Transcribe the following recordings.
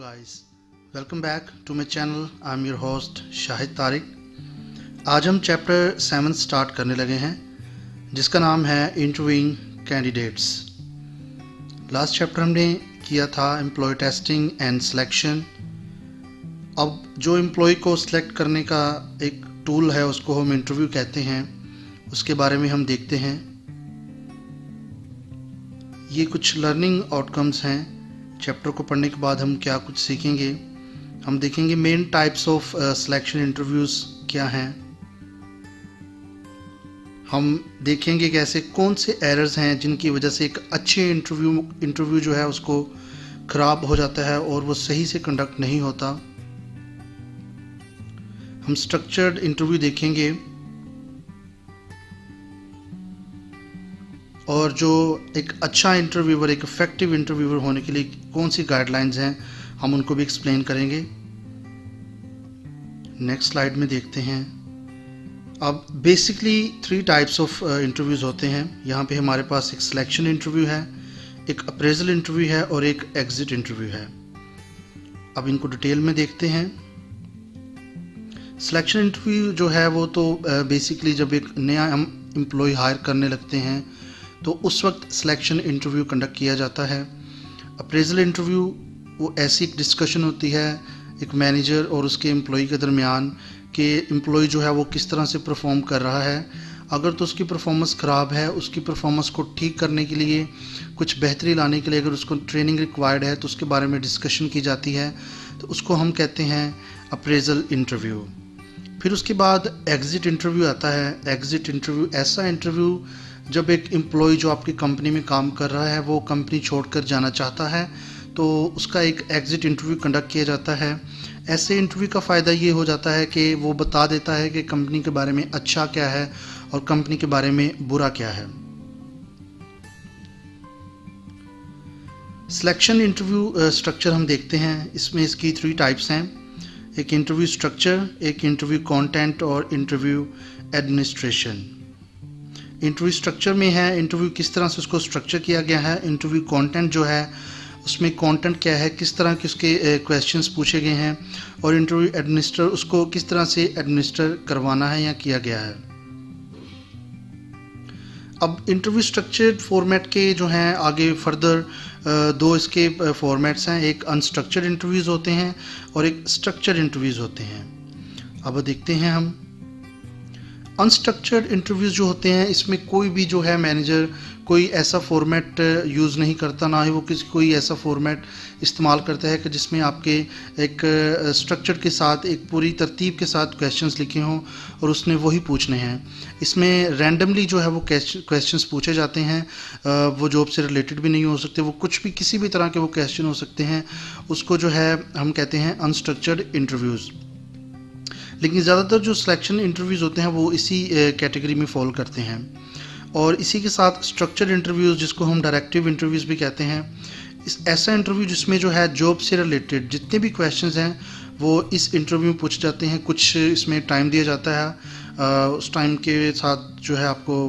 guys, welcome back to my channel. I'm your host Shahid Tariq. आज हम chapter 7 start करने लगे हैं जिसका नाम है इंटरव्यूइंग कैंडिडेट्स। लास्ट चैप्टर हमने किया था एम्प्लॉय टेस्टिंग एंड सिलेक्शन। अब जो एम्प्लॉय को सिलेक्ट करने का एक टूल है उसको हम इंटरव्यू कहते हैं, उसके बारे में हम देखते हैं। ये कुछ लर्निंग आउटकम्स हैं। चैप्टर को पढ़ने के बाद हम क्या कुछ सीखेंगे, हम देखेंगे main types of selection interviews क्या हैं। हम देखेंगे कैसे कौन से एरर्स हैं जिनकी वजह से एक अच्छे इंटरव्यू जो है उसको ख़राब हो जाता है और वो सही से कंडक्ट नहीं होता। हम स्ट्रक्चर्ड इंटरव्यू देखेंगे और जो एक अच्छा इंटरव्यूअर, एक इफ़ेक्टिव इंटरव्यूअर होने के लिए कौन सी गाइडलाइंस हैं हम उनको भी एक्सप्लेन करेंगे। नेक्स्ट स्लाइड में देखते हैं। अब बेसिकली 3 टाइप्स ऑफ इंटरव्यूज़ होते हैं। यहाँ पे हमारे पास एक सिलेक्शन इंटरव्यू है, एक अप्रेजल इंटरव्यू है और एक एग्जिट इंटरव्यू है। अब इनको डिटेल में देखते हैं। सिलेक्शन इंटरव्यू जो है वो तो बेसिकली जब एक नया हम एम्प्लॉय हायर करने लगते हैं तो उस वक्त सिलेक्शन इंटरव्यू कंडक्ट किया जाता है। अप्रेजल इंटरव्यू वो ऐसी एक डिस्कशन होती है एक मैनेजर और उसके एम्प्लॉय के दरमियान कि एम्प्लॉय जो है वो किस तरह से परफॉर्म कर रहा है। अगर तो उसकी परफॉर्मेंस ख़राब है, उसकी परफॉर्मेंस को ठीक करने के लिए, कुछ बेहतरी लाने के लिए अगर उसको ट्रेनिंग रिक्वायर्ड है तो उसके बारे में डिस्कशन की जाती है, तो उसको हम कहते हैं अप्रेजल इंटरव्यू। फिर उसके बाद एग्ज़िट इंटरव्यू आता है। एग्ज़िट इंटरव्यू ऐसा इंटरव्यू जब एक एम्प्लॉय जो आपकी कंपनी में काम कर रहा है वो कंपनी छोड़कर जाना चाहता है तो उसका एक एग्ज़िट इंटरव्यू कंडक्ट किया जाता है। ऐसे इंटरव्यू का फ़ायदा ये हो जाता है कि वो बता देता है कि कंपनी के बारे में अच्छा क्या है और कंपनी के बारे में बुरा क्या है। सिलेक्शन इंटरव्यू स्ट्रक्चर हम देखते हैं। इसमें इसकी 3 टाइप्स हैं, एक इंटरव्यू स्ट्रक्चर, एक इंटरव्यू कंटेंट और इंटरव्यू एडमिनिस्ट्रेशन। इंटरव्यू स्ट्रक्चर में है इंटरव्यू किस तरह से उसको स्ट्रक्चर किया गया है। इंटरव्यू कंटेंट जो है उसमें कंटेंट क्या है, किस तरह के उसके क्वेश्चंस पूछे गए हैं, और इंटरव्यू एडमिनिस्टर उसको किस तरह से एडमिनिस्टर करवाना है या किया गया है। अब इंटरव्यू स्ट्रक्चर्ड फॉर्मेट के जो हैं आगे फर्दर 2 इसके फॉर्मेट्स हैं। एक अनस्ट्रक्चर्ड इंटरव्यूज़ होते हैं और एक स्ट्रक्चर्ड इंटरव्यूज़ होते हैं। अब देखते हैं हम अनस्ट्रक्चर्ड इंटरव्यूज़ जो होते हैं, इसमें कोई भी जो है मैनेजर कोई ऐसा फॉर्मेट यूज़ नहीं करता, ना ही वो कोई ऐसा फॉर्मेट इस्तेमाल करता है कि जिसमें आपके एक स्ट्रक्चर के साथ एक पूरी तरतीब के साथ क्वेश्चंस लिखे हों और उसने वही पूछने हैं। इसमें रैंडमली जो है वो क्वेश्चंस पूछे जाते हैं। वो जॉब से रिलेटेड भी नहीं हो सकते, वो कुछ भी किसी भी तरह के वो क्वेश्चन हो सकते हैं। उसको जो है हम कहते हैं अनस्ट्रक्चर्ड इंटरव्यूज़। लेकिन ज़्यादातर जो सिलेक्शन इंटरव्यूज़ होते हैं वो इसी कैटेगरी में फॉल करते हैं। और इसी के साथ स्ट्रक्चर्ड इंटरव्यूज़ जिसको हम डायरेक्टिव इंटरव्यूज़ भी कहते हैं, ऐसा इंटरव्यू जिसमें जो है जॉब से रिलेटेड जितने भी क्वेश्चंस हैं वो इस इंटरव्यू में पूछे जाते हैं। कुछ इसमें टाइम दिया जाता है, उस टाइम के साथ जो है आपको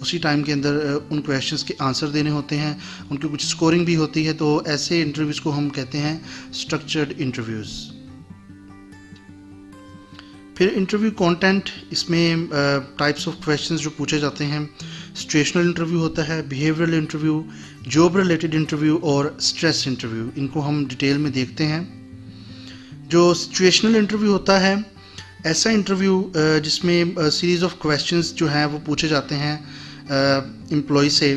उसी टाइम के अंदर उन क्वेश्चंस के आंसर देने होते हैं, उनकी कुछ स्कोरिंग भी होती है। तो ऐसे इंटरव्यूज़ को हम कहते हैं स्ट्रक्चर्ड इंटरव्यूज़। फिर इंटरव्यू कंटेंट, इसमें टाइप्स ऑफ क्वेश्चंस जो पूछे जाते हैं। सिचुएशनल इंटरव्यू होता है, behavioural interview, job related interview और स्ट्रेस इंटरव्यू। इनको हम डिटेल में देखते हैं। जो सिचुएशनल इंटरव्यू होता है ऐसा इंटरव्यू जिसमें सीरीज़ ऑफ क्वेश्चंस जो हैं वो पूछे जाते हैं एम्प्लॉय से,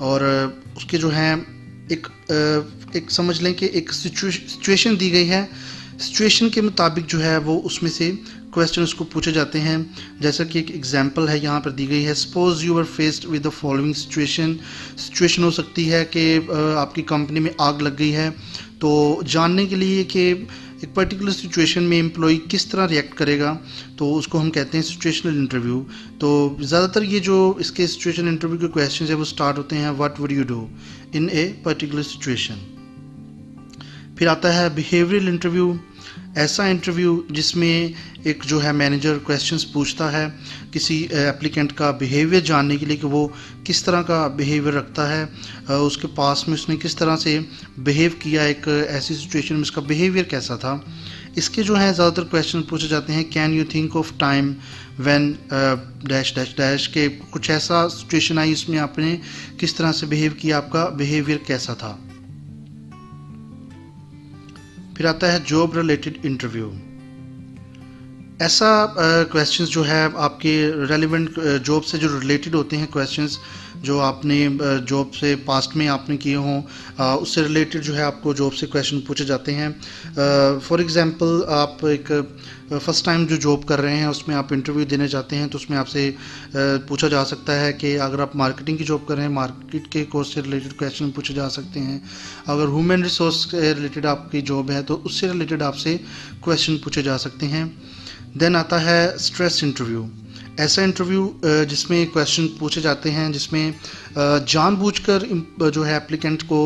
और उसके जो हैं एक समझ लें कि एक सिचुएशन दी गई है, सिचुएशन के मुताबिक जो है वो उसमें से क्वेश्चन उसको पूछे जाते हैं। जैसा कि एक एग्जांपल है यहाँ पर दी गई है, suppose you are faced with the following situation हो सकती है कि आपकी कंपनी में आग लग गई है, तो जानने के लिए कि एक पर्टिकुलर सिचुएशन में एम्प्लॉय किस तरह रिएक्ट करेगा तो उसको हम कहते हैं सिचुएशनल इंटरव्यू। तो ज़्यादातर ये जो इसके सिचुएशन इंटरव्यू के क्वेश्चन है वो स्टार्ट होते हैं what would you do in a particular situation. फिर आता है बिहेवियरल इंटरव्यू। ऐसा इंटरव्यू जिसमें एक जो है मैनेजर क्वेश्चंस पूछता है किसी एप्लीकेंट का बिहेवियर जानने के लिए कि वो किस तरह का बिहेवियर रखता है, उसके पास में उसने किस तरह से बिहेव किया, एक ऐसी सिचुएशन में उसका बिहेवियर कैसा था। इसके जो है ज़्यादातर क्वेश्चन पूछे जाते हैं can you think of time when dash dash dash के कुछ ऐसा सिचुएशन आई उसमें आपने किस तरह से बिहेव किया, आपका बिहेवियर कैसा था। फिर आता है जॉब रिलेटेड इंटरव्यू। ऐसा क्वेश्चंस जो है आपके रेलिवेंट जॉब से जो रिलेटेड होते हैं, क्वेश्चंस जो आपने जॉब से पास्ट में आपने किए हों उससे रिलेटेड जो है आपको जॉब से क्वेश्चन पूछे जाते हैं। फॉर एग्जांपल आप एक फर्स्ट टाइम जो जॉब कर रहे हैं उसमें आप इंटरव्यू देने जाते हैं तो उसमें आपसे पूछा जा सकता है कि अगर आप मार्केटिंग की जॉब कर रहे हैं मार्केट के कोर्स से रिलेटेड क्वेश्चन पूछे जा सकते हैं। अगर ह्यूमन रिसोर्स से रिलेटेड आपकी जॉब है तो उससे रिलेटेड आपसे क्वेश्चन पूछे जा सकते हैं। देन आता है स्ट्रेस इंटरव्यू। ऐसा इंटरव्यू जिसमें क्वेश्चन पूछे जाते हैं जिसमें जानबूझकर जो है एप्लीकेंट को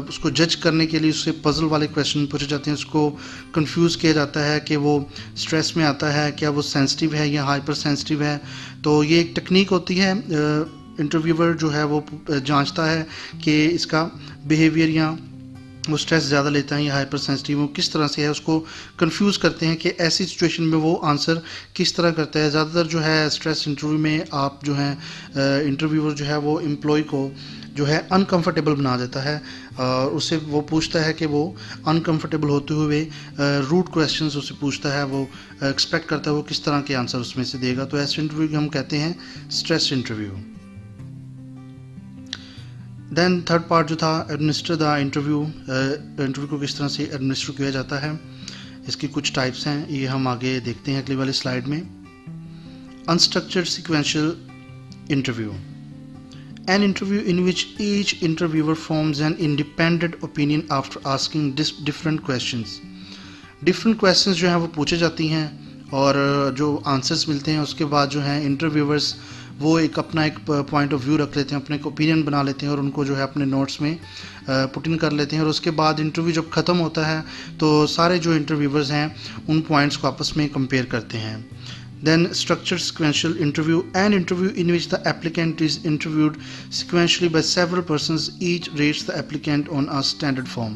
उसको जज करने के लिए उससे पजल वाले क्वेश्चन पूछे जाते हैं, उसको कंफ्यूज किया जाता है कि वो स्ट्रेस में आता है, क्या वो सेंसिटिव है या हाइपर सेंसिटिव है। तो ये एक टेक्निक होती है, इंटरव्यूअर जो है वो जांचता है कि इसका बिहेवियर या वो स्ट्रेस ज़्यादा लेता है या हाइपर सेंसिटिव वो किस तरह से है, उसको कंफ्यूज करते हैं कि ऐसी सिचुएशन में वो आंसर किस तरह करता है। ज़्यादातर जो है स्ट्रेस इंटरव्यू में आप जो है इंटरव्यूअर जो है वो एम्प्लॉय को जो है अनकंफर्टेबल बना देता है और उससे वो पूछता है कि वो अनकंफर्टेबल होते हुए रूट क्वेश्चंस उससे पूछता है, वो एक्सपेक्ट करता है वो किस तरह के आंसर उसमें से देगा। तो ऐसे इंटरव्यू को हम कहते हैं stress interview. Then third part जो था एडमिनिस्टर द इंटरव्यू। इंटरव्यू को किस तरह से एडमिनिस्टर किया जाता है, इसकी कुछ टाइप्स हैं, ये हम आगे देखते हैं अगली वाली स्लाइड में। Unstructured sequential interview, an interview in which each interviewer forms an independent opinion after asking different questions. Different questions जो हैं वो पूछे जाती हैं और जो आंसर्स मिलते हैं उसके बाद जो है इंटरव्यूअर्स वो एक अपना एक पॉइंट ऑफ व्यू रख लेते हैं, अपने एक ओपिनियन बना लेते हैं और उनको जो है अपने नोट्स में पुट इन कर लेते हैं। और उसके बाद इंटरव्यू जब ख़त्म होता है तो सारे जो इंटरव्यूअर्स हैं उन पॉइंट्स को आपस में कंपेयर करते हैं। Then structured sequential interview, an interview in which the applicant is interviewed sequentially by several persons, each rates the applicant on a standard form.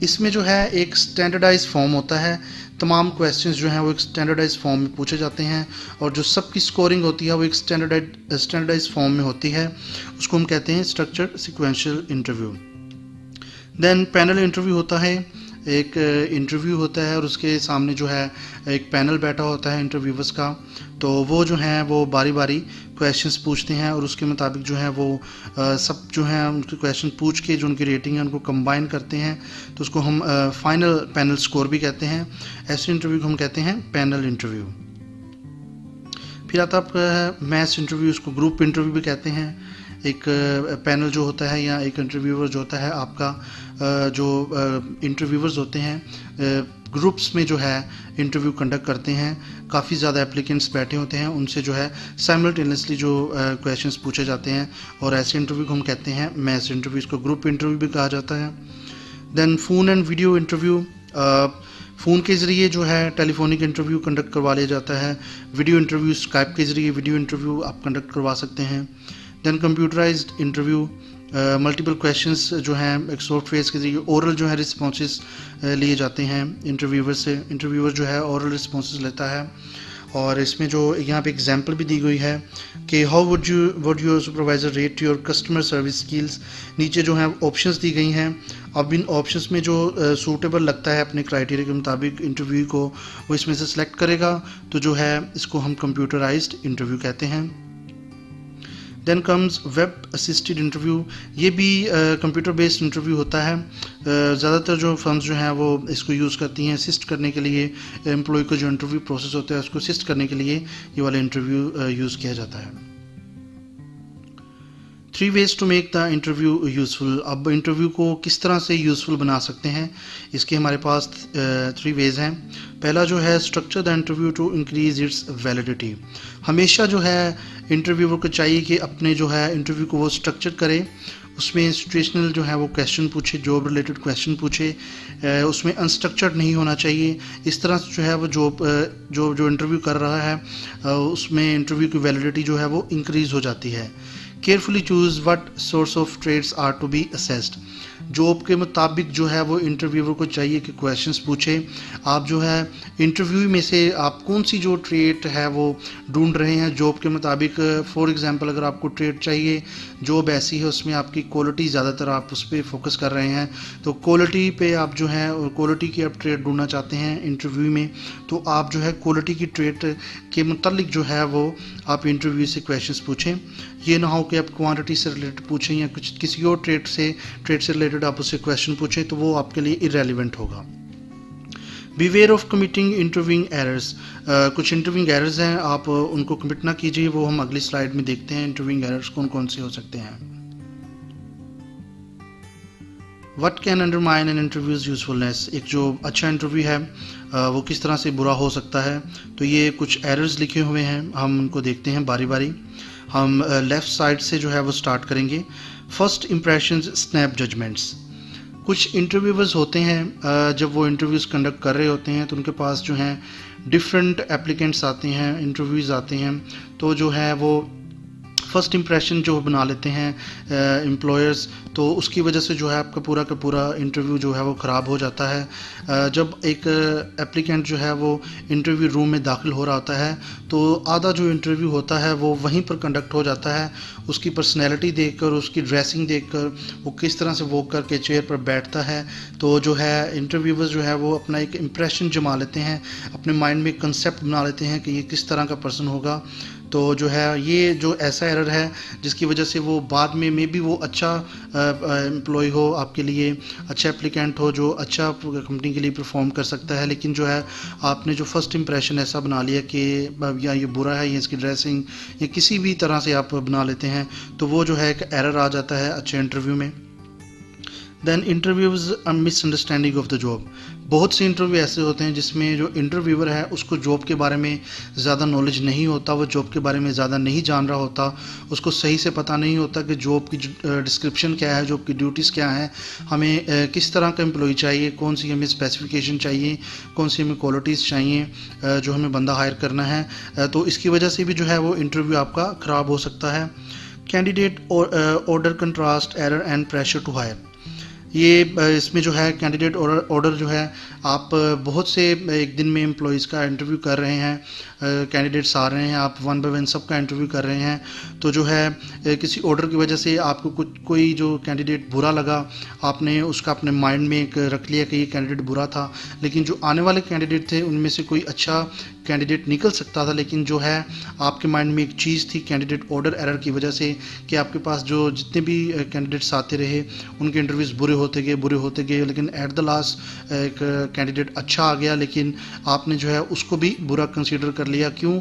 इसमें जो है एक स्टैंडर्डाइज फॉर्म होता है, तमाम क्वेश्चंस जो हैं वो एक स्टैंडर्डाइज फॉर्म में पूछे जाते हैं और जो सबकी स्कोरिंग होती है वो एक स्टैंडर्डाइज फॉर्म में होती है, उसको हम कहते हैं structured sequential interview. Then panel interview होता है, एक इंटरव्यू होता है और उसके सामने जो है एक पैनल बैठा होता है इंटरव्यूवर्स का, तो वो जो है वो बारी बारी क्वेश्चंस पूछते हैं और उसके मुताबिक जो है वो सब जो है उनके क्वेश्चन पूछ के जो उनकी रेटिंग है उनको कंबाइन करते हैं, तो उसको हम फाइनल पैनल स्कोर भी कहते हैं। ऐसे इंटरव्यू को हम कहते हैं पैनल इंटरव्यू। फिर आता है मैस इंटरव्यू, उसको ग्रुप इंटरव्यू भी कहते हैं। एक पैनल जो होता है या एक इंटरव्यूअर जो होता है आपका जो इंटरव्यूअर्स होते हैं ग्रुप्स में जो है इंटरव्यू कंडक्ट करते हैं, काफ़ी ज़्यादा एप्लीकेंट्स बैठे होते हैं, उनसे जो है साइमल्टेनियसली जो क्वेश्चंस पूछे जाते हैं और ऐसे इंटरव्यू को हम कहते हैं मैस इंटरव्यू, इसको ग्रुप इंटरव्यू भी कहा जाता है। Then phone and video interview, phone के ज़रिए जो है टेलीफोनिक इंटरव्यू कंडक्ट करवा लिया जाता है। वीडियो इंटरव्यू स्काइप के ज़रिए वीडियो इंटरव्यू आप कंडक्ट करवा सकते हैं। Then computerised interview, multiple questions जो हैं एक सॉफ्टवेयर के ज़रिए ओरल जो है रिस्पॉन्सेस लिए जाते हैं इंटरव्यूअर से, इंटरव्यूअर जो है ओरल रिस्पॉन्सेस लेता है। और इसमें जो यहाँ पे एग्जांपल भी दी गई है कि how would your supervisor rate your customer service skills. नीचे जो है ऑप्शंस दी गई हैं, अब इन ऑप्शंस में जो सूटेबल लगता है अपने क्राइटेरिया के मुताबिक इंटरव्यू को वो इसमें से सिलेक्ट करेगा, तो जो है इसको हम कंप्यूटराइज्ड इंटरव्यू कहते हैं। Then comes web assisted interview, ये भी कंप्यूटर बेस्ड इंटरव्यू होता है। ज़्यादातर जो फर्म्स जो हैं वो इसको यूज़ करती हैं असिस्ट करने के लिए, एम्प्लॉय को जो इंटरव्यू प्रोसेस होता है उसको असिस्ट करने के लिए ये वाला इंटरव्यू यूज़ किया जाता है। 3 ways to make the interview useful। अब इंटरव्यू को किस तरह से यूज़फुल बना सकते हैं, इसके हमारे पास 3 ways हैं। पहला जो है structure the interview to increase its validity. हमेशा जो है इंटरव्यूअर को चाहिए कि अपने जो है इंटरव्यू को वो स्ट्रक्चर करे उसमें सिचुएशनल जो है वो क्वेश्चन पूछे, जॉब रिलेटेड क्वेश्चन पूछे, उसमें अनस्ट्रक्चर्ड नहीं होना चाहिए। इस तरह से जो है वो जो इंटरव्यू कर रहा है उसमें इंटरव्यू की वैलिडिटी जो है वो इंक्रीज हो जाती है। Carefully choose what source of traits are to be assessed. Job के मुताबिक जो है वो इंटरव्यूअर को चाहिए कि क्वेश्चंस पूछे। आप जो है इंटरव्यू में से आप कौन सी जो ट्रेड है वो ढूंढ रहे हैं जॉब के मुताबिक। फॉर एग्जांपल अगर आपको ट्रेड चाहिए, जॉब ऐसी है उसमें आपकी क्वालिटी ज़्यादातर आप उस पर फोकस कर रहे हैं, तो क्वालिटी पे आप जो है क्वालिटी की आप ट्रेड ढूंढना चाहते हैं इंटरव्यू में, तो आप जो है क्वालिटी की ट्रेड के मुतालिक जो है वो आप इंटरव्यू से क्वेश्चंस पूछें। ये ना हो कि आप क्वांटिटी से रिलेटेड पूछें या कुछ किसी और ट्रेड से रिलेटेड आप उससे क्वेश्चन पूछें, तो वो आपके लिए इरेलीवेंट होगा। Beware of committing interviewing errors. कुछ इंटरव्यूइंग एरर्स हैं, आप उनको कमिट ना कीजिए, वो हम अगली स्लाइड में देखते हैं इंटरव्यूइंग एरर्स कौन कौन से हो सकते हैं। What can undermine an interview's usefulness. एक जो अच्छा इंटरव्यू है वो किस तरह से बुरा हो सकता है, तो ये कुछ एरर्स लिखे हुए हैं, हम उनको देखते हैं बारी बारी। हम लेफ़्ट साइड से जो है वो स्टार्ट करेंगे। First impressions snap judgments. कुछ इंटरव्यूवर्स होते हैं जब वो इंटरव्यूज़ कंडक्ट कर रहे होते हैं तो उनके पास जो हैं डिफरेंट एप्लीकेंट्स आते हैं, इंटरव्यूज़ आते हैं, तो जो है वो फर्स्ट इंप्रेशन जो बना लेते हैं एम्प्लॉयर्स, तो उसकी वजह से जो है आपका पूरा का पूरा इंटरव्यू जो है वो ख़राब हो जाता है। जब एक एप्लीकेंट जो है वो इंटरव्यू रूम में दाखिल हो रहा होता है तो आधा जो इंटरव्यू होता है वो वहीं पर कंडक्ट हो जाता है। उसकी पर्सनैलिटी देखकर, उसकी ड्रेसिंग देखकर, वो किस तरह से वॉक करके चेयर पर बैठता है, तो जो है इंटरव्यूवर्स जो है वो अपना एक इम्प्रेशन जमा लेते हैं, अपने माइंड में एक कंसेप्ट बना लेते हैं कि ये किस तरह का पर्सन होगा। तो जो है ये जो ऐसा एरर है जिसकी वजह से वो बाद में मे बी वो अच्छा एम्प्लॉय हो, आपके लिए अच्छा एप्लीकेंट हो जो अच्छा कंपनी के लिए परफॉर्म कर सकता है, लेकिन जो है आपने जो फर्स्ट इंप्रेशन ऐसा बना लिया कि या ये बुरा है या इसकी ड्रेसिंग या किसी भी तरह से आप बना लेते हैं, तो वो जो है एक एरर आ जाता है अच्छे इंटरव्यू में। Then interview's misunderstanding of the job. बहुत से इंटरव्यू ऐसे होते हैं जिसमें जो इंटरव्यूअर है उसको जॉब के बारे में ज़्यादा नॉलेज नहीं होता, वो जॉब के बारे में ज़्यादा नहीं जान रहा होता, उसको सही से पता नहीं होता कि जॉब की डिस्क्रिप्शन क्या है, जॉब की ड्यूटीज़ क्या हैं, हमें किस तरह का एम्प्लॉय चाहिए, कौन सी हमें स्पेसिफिकेशन चाहिए, कौन सी हमें क्वालिटीज़ चाहिए जो हमें बंदा हायर करना है। तो इसकी वजह से भी जो है वो इंटरव्यू आपका ख़राब हो सकता है। Candidate order contrast error and pressure to hire. ये इसमें जो है कैंडिडेट ऑर्डर जो है आप बहुत से एक दिन में एम्प्लॉयज़ का इंटरव्यू कर रहे हैं, कैंडिडेट्स आ रहे हैं, आप वन बाय वन सबका इंटरव्यू कर रहे हैं, तो जो है किसी ऑर्डर की वजह से आपको कोई जो कैंडिडेट बुरा लगा, आपने उसका अपने माइंड में एक रख लिया कि ये कैंडिडेट बुरा था, लेकिन जो आने वाले कैंडिडेट थे उनमें से कोई अच्छा कैंडिडेट निकल सकता था, लेकिन जो है आपके माइंड में एक चीज़ थी कैंडिडेट ऑर्डर एरर की वजह से कि आपके पास जो जितने भी कैंडिडेट्स आते रहे उनके इंटरव्यूज़ बुरे होते गए, लेकिन एट द लास्ट एक कैंडिडेट अच्छा आ गया, लेकिन आपने जो है उसको भी बुरा कंसीडर कर लिया। क्यों?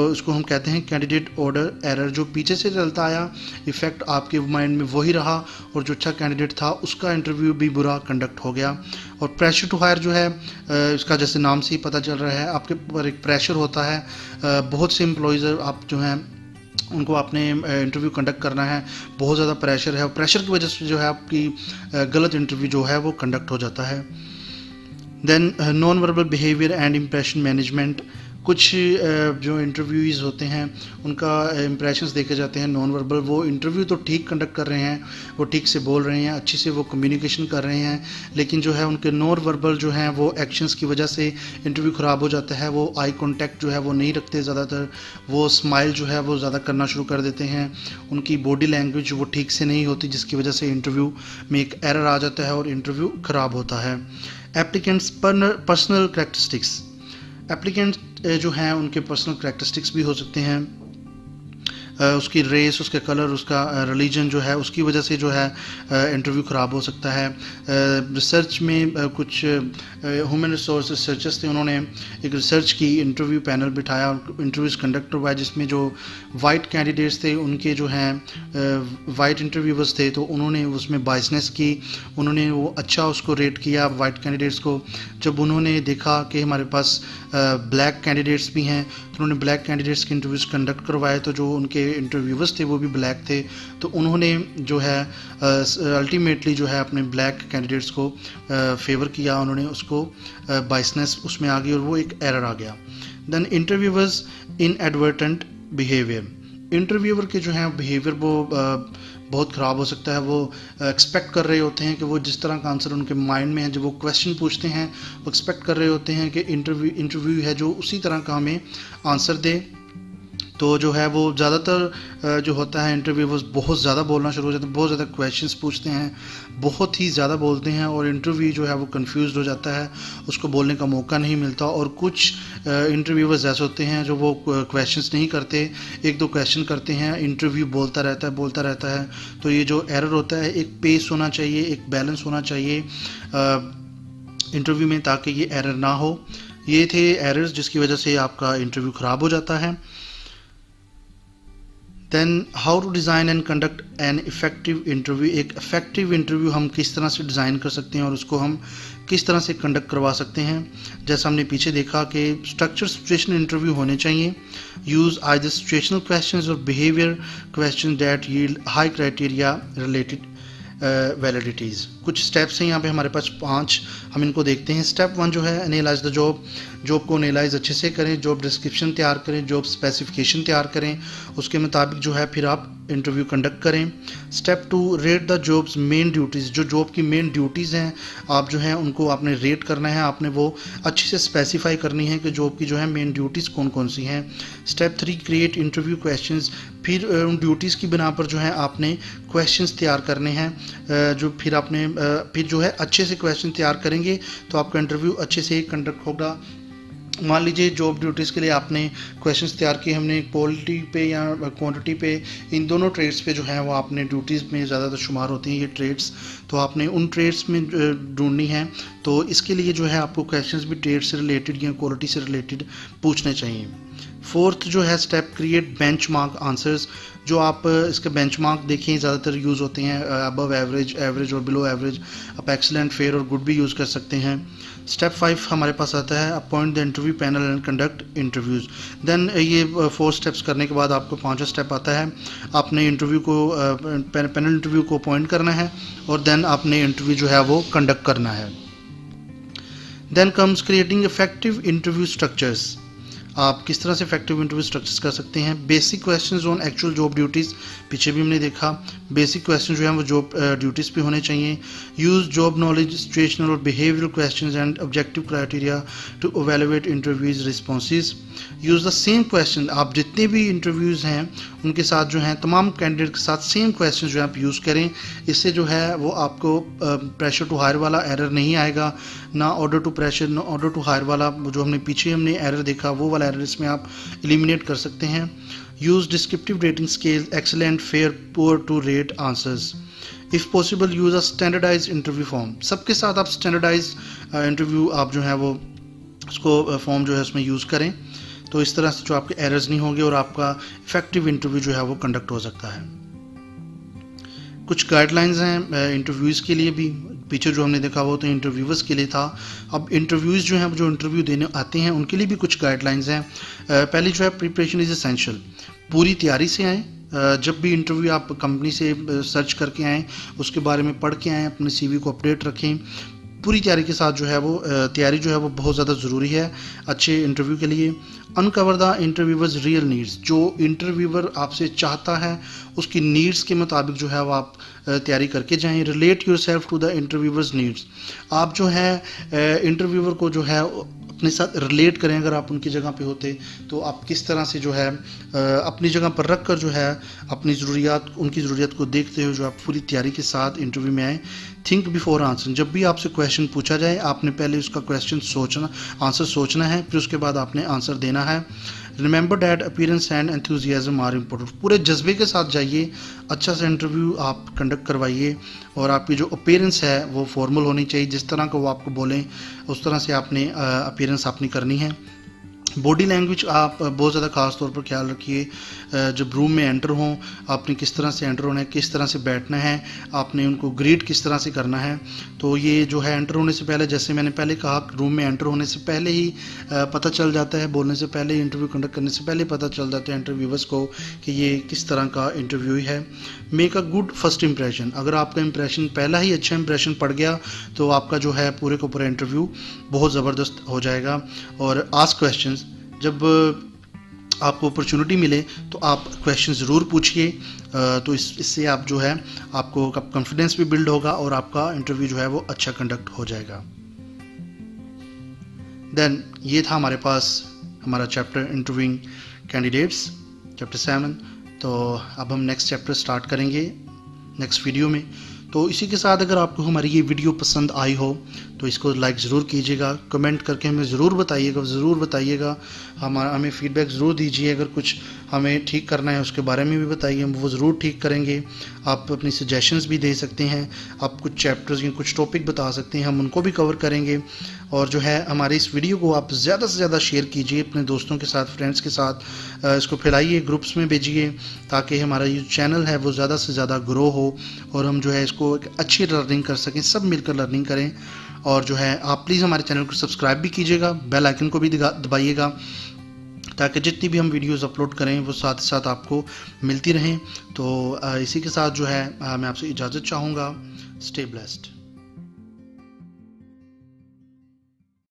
उसको हम कहते हैं कैंडिडेट ऑर्डर एरर। जो पीछे से चलता आया इफेक्ट आपके माइंड में वही रहा और जो अच्छा कैंडिडेट था उसका इंटरव्यू भी बुरा कंडक्ट हो गया। और प्रेशर टू हायर जो है इसका जैसे नाम से ही पता चल रहा है आपके ऊपर एक प्रेशर होता है। बहुत से एम्प्लॉयज़ आप जो हैं उनको आपने इंटरव्यू कंडक्ट करना है, बहुत ज़्यादा प्रेशर है और प्रेशर की वजह से जो है आपकी गलत इंटरव्यू जो है वो कंडक्ट हो जाता है। Then non verbal behaviour and impression management. कुछ जो इंटरव्यूज़ होते हैं उनका इम्प्रेशंस देखे जाते हैं नॉन वर्बल। वो इंटरव्यू तो ठीक कंडक्ट कर रहे हैं, वो ठीक से बोल रहे हैं, अच्छी से वो कम्युनिकेशन कर रहे हैं, लेकिन जो है उनके नॉन वर्बल जो हैं वो एक्शंस की वजह से इंटरव्यू ख़राब हो जाता है। वो आई कॉन्टैक्ट जो है वो नहीं रखते ज़्यादातर, वो स्माइल जो है वो ज़्यादा करना शुरू कर देते हैं, उनकी बॉडी लैंग्वेज वो ठीक से नहीं होती, जिसकी वजह से इंटरव्यू में एक एरर आ जाता है और इंटरव्यू ख़राब होता है। Applicants personal characteristics. एप्लीकेंट जो हैं उनके पर्सनल करैक्टरिस्टिक्स भी हो सकते हैं, उसकी रेस, उसके कलर, उसका रिलीजन जो है उसकी वजह से जो है इंटरव्यू ख़राब हो सकता है। रिसर्च में कुछ ह्यूमन रिसोर्स रिसर्चर्स थे, उन्होंने एक रिसर्च की, इंटरव्यू पैनल बिठाया और इंटरव्यूज़ कंडक्ट करवाए जिसमें जो वाइट कैंडिडेट्स थे उनके जो हैं वाइट इंटरव्यूवर्स थे तो उन्होंने उसमें बायसनेस की, उन्होंने वो अच्छा उसको रेट किया वाइट कैंडिडेट्स को। जब उन्होंने देखा कि हमारे पास ब्लैक कैंडिडेट्स भी हैं तो उन्होंने ब्लैक कैंडिडेट्स के इंटरव्यूज़ कंडक्ट करवाए, तो जो उनके इंटरव्यूवर्स थे वो भी ब्लैक थे, तो उन्होंने जो है अल्टीमेटली जो है अपने ब्लैक कैंडिडेट्स को फेवर किया, उन्होंने उसको बाइसनेस उसमें आ गई और वो एक एरर आ गया। देन इंटरव्यूवर्स इनएडवर्टेंट बिहेवियर, इंटरव्यूअर के जो है बिहेवियर वो बहुत ख़राब हो सकता है। वो एक्सपेक्ट कर रहे होते हैं कि वो जिस तरह का आंसर उनके माइंड में है, जब वो क्वेश्चन पूछते हैं वो एक्सपेक्ट कर रहे होते हैं कि इंटरव्यू है जो उसी तरह का हमें आंसर दे। तो जो है वो ज़्यादातर जो होता है इंटरव्यू वो बहुत ज़्यादा बोलना शुरू हो जाता है, बहुत ज़्यादा क्वेश्चंस पूछते हैं, बहुत ही ज़्यादा बोलते हैं और इंटरव्यू जो है वो कंफ्यूज हो जाता है, उसको बोलने का मौका नहीं मिलता। और कुछ इंटरव्यूवर्स ऐसे होते हैं जो वो क्वेश्चंस नहीं करते, एक दो क्वेश्चन करते हैं, इंटरव्यू बोलता रहता है। तो ये जो एरर होता है, एक पेस होना चाहिए, एक बैलेंस होना चाहिए इंटरव्यू में, ताकि ये एरर ना हो। ये थे एरर्स जिसकी वजह से आपका इंटरव्यू ख़राब हो जाता है। Then how to design and conduct an effective interview, एक इफ़ेक्टिव इंटरव्यू हम किस तरह से डिज़ाइन कर सकते हैं और उसको हम किस तरह से कंडक्ट करवा सकते हैं। जैसा हमने पीछे देखा कि स्ट्रक्चर सिचुएशनल इंटरव्यू होने चाहिए, यूज़ आइदर सिचुएशनल क्वेश्चंस और behaviour question that yield high criteria related validities. कुछ स्टेप्स हैं यहाँ पे हमारे पास 5, हम इनको देखते हैं। स्टेप 1 जो है एनालाइज द जॉब, जॉब को एनालाइज अच्छे से करें, जॉब डिस्क्रिप्शन तैयार करें, जॉब स्पेसिफिकेशन तैयार करें, उसके मुताबिक जो है फिर आप इंटरव्यू कंडक्ट करें। Step 2 rate the jobs main duties, जो जॉब की मेन ड्यूटीज़ हैं आप जो हैं उनको आपने रेट करना है, आपने वो अच्छे से स्पेसिफाई करनी है कि जॉब की जो है मेन ड्यूटीज़ कौन कौन सी हैं। स्टेप 3 क्रिएट इंटरव्यू क्वेश्चंस, फिर उन ड्यूटीज़ की बिना पर जो है आपने क्वेश्चंस तैयार करने हैं, जो फिर आपने फिर जो है अच्छे से क्वेश्चन तैयार करेंगे तो आपका इंटरव्यू अच्छे से कंडक्ट होगा। मान लीजिए जॉब ड्यूटीज़ के लिए आपने क्वेश्चंस तैयार किए, हमने क्वालिटी पे या क्वांटिटी पे, इन दोनों ट्रेड्स पे जो है वो आपने ड्यूटीज़ में ज़्यादातर शुमार होती हैं ये ट्रेड्स, तो आपने उन ट्रेड्स में ढूंढनी है। तो इसके लिए जो है आपको क्वेश्चंस भी ट्रेड से रिलेटेड या क्वालिटी से रिलेटेड पूछने चाहिए। 4th जो है स्टेप क्रिएट बेंचमार्क आंसर्स, जो आप इसके बेंचमार्क देखें ज़्यादातर यूज़ होते हैं अबव एवरेज, एवरेज और बिलो एवरेज, आप एक्सीलेंट, फेयर और गुड भी यूज़ कर सकते हैं। स्टेप 5 हमारे पास आता है appoint the interview panel and conduct interviews. Then ये 4 स्टेप्स करने के बाद आपको 5वां स्टेप आता है, आपने इंटरव्यू को पैनल इंटरव्यू को अपॉइंट करना है और देन आपने इंटरव्यू जो है वो कंडक्ट करना है। Then comes creating effective interview structures, आप किस तरह से इफेक्टिव इंटरव्यू स्ट्रक्चर्स कर सकते हैं। Basic questions on actual job duties, पीछे भी हमने देखा बेसिक क्वेश्चन जो है वो जॉब ड्यूटीज़ पे होने चाहिए। यूज़ जॉब नॉलेज, सिचुएशनल और behavioural questions and objective criteria to evaluate interviewees' responses. Use the same question, आप जितने भी इंटरव्यूज़ हैं उनके साथ जो हैं तमाम कैंडिडेट के साथ सेम क्वेश्चन जो है आप यूज़ करें, इससे जो है वो आपको प्रेशर टू हायर वाला एरर नहीं आएगा, ना ऑर्डर टू प्रेशर, ना ऑर्डर टू हायर वाला जो हमने एरर देखा वो वाला एरर इसमें आप एलिमिनेट कर सकते हैं। Use descriptive rating scale excellent, fair, poor to rate answers. If possible use a standardise interview form, सबके साथ आप स्टैंडर्डाइज इंटरव्यू आप जो है वो उसको फॉर्म जो है उसमें यूज़ करें, तो इस तरह से जो आपके एरर्स नहीं होंगे और आपका इफेक्टिव इंटरव्यू जो है वो कंडक्ट हो सकता है। कुछ गाइडलाइंस हैं इंटरव्यूज़ के लिए भी, पीछे जो हमने देखा वो तो इंटरव्यूवर्स के लिए था, अब इंटरव्यूज़ जो हैं जो इंटरव्यू देने आते हैं उनके लिए भी कुछ गाइडलाइंस हैं। पहली जो है प्रिपरेशन इज़ एसेंशियल, पूरी तैयारी से आएँ, जब भी इंटरव्यू आप कंपनी से सर्च करके आएँ उसके बारे में पढ़ के आएँ, अपने CV को अपडेट रखें, पूरी तैयारी के साथ जो है वो तैयारी जो है वो बहुत ज़्यादा ज़रूरी है अच्छे इंटरव्यू के लिए। अनकवर द इंटरव्यूवर्स रियल नीड्स, जो इंटरव्यूवर आपसे चाहता है उसकी नीड्स के मुताबिक जो है वो आप तैयारी करके जाएं। Relate yourself to the interviewer's needs, आप जो है इंटरव्यूवर को जो है अपने साथ रिलेट करें, अगर आप उनकी जगह पे होते तो आप किस तरह से जो है अपनी जगह पर रख कर जो है अपनी ज़रूरियात, उनकी ज़रूरियात को देखते हुए जो आप पूरी तैयारी के साथ इंटरव्यू में आएँ। थिंक बिफोर आंसर, जब भी आपसे क्वेश्चन पूछा जाए आपने पहले उसका आंसर सोचना है, फिर उसके बाद आपने आंसर देना है। Remember that appearance and enthusiasm are important, पूरे जज्बे के साथ जाइए, अच्छा सा इंटरव्यू आप कंडक्ट करवाइए और आपकी जो अपीयरेंस है वो फॉर्मल होनी चाहिए, जिस तरह का वो आपको बोलें उस तरह से आपने अपीयरेंस अपनी करनी है। बॉडी लैंग्वेज आप बहुत ज़्यादा ख़ास तौर पर ख्याल रखिए। जब रूम में एंटर हों, आपने किस तरह से एंटर होना है, किस तरह से बैठना है, आपने उनको ग्रीट किस तरह से करना है। तो ये जो है एंटर होने से पहले, जैसे मैंने पहले कहा, रूम में एंटर होने से पहले ही पता चल जाता है, बोलने से पहले, इंटरव्यू कंडक्ट करने से पहले पता चल जाता है इंटरव्यूअर्स को कि ये किस तरह का इंटरव्यू है। Make a good first impression. अगर आपका इंप्रेशन पहला ही अच्छा इंप्रेशन पड़ गया तो आपका जो है पूरे का पूरा इंटरव्यू बहुत ज़बरदस्त हो जाएगा। और आस्क क्वेश्चंस, जब आपको अपॉर्चुनिटी मिले तो आप क्वेश्चन ज़रूर पूछिए। तो इससे आप जो है आपको कॉन्फिडेंस भी बिल्ड होगा और आपका इंटरव्यू जो है वो अच्छा कंडक्ट हो जाएगा। देन ये था हमारे पास हमारा चैप्टर इंटरव्यूइंग कैंडिडेट्स, चैप्टर 7। तो अब हम नेक्स्ट चैप्टर स्टार्ट करेंगे नेक्स्ट वीडियो में। तो इसी के साथ अगर आपको हमारी ये वीडियो पसंद आई हो तो इसको लाइक ज़रूर कीजिएगा, कमेंट करके हमें ज़रूर बताइएगा, हमें फीडबैक ज़रूर दीजिए। अगर कुछ हमें ठीक करना है उसके बारे में भी बताइए, हम वो ज़रूर ठीक करेंगे। आप अपनी सजेशंस भी दे सकते हैं, आप कुछ चैप्टर्स या कुछ टॉपिक बता सकते हैं, हम उनको भी कवर करेंगे। और जो है हमारे इस वीडियो को आप ज़्यादा से ज़्यादा शेयर कीजिए अपने दोस्तों के साथ, फ्रेंड्स के साथ, इसको फैलाइए, ग्रुप्स में भेजिए, ताकि हमारा ये चैनल है वो ज़्यादा से ज़्यादा ग्रो हो और हम जो है इसको एक अच्छी लर्निंग कर सकें, सब मिलकर लर्निंग करें। और जो है आप प्लीज़ हमारे चैनल को सब्सक्राइब भी कीजिएगा, बेल आइकन को भी दबाइएगा, ताकि जितनी भी हम वीडियोस अपलोड करें वो साथ ही साथ आपको मिलती रहें। तो इसी के साथ जो है मैं आपसे इजाज़त चाहूँगा। Stay blessed.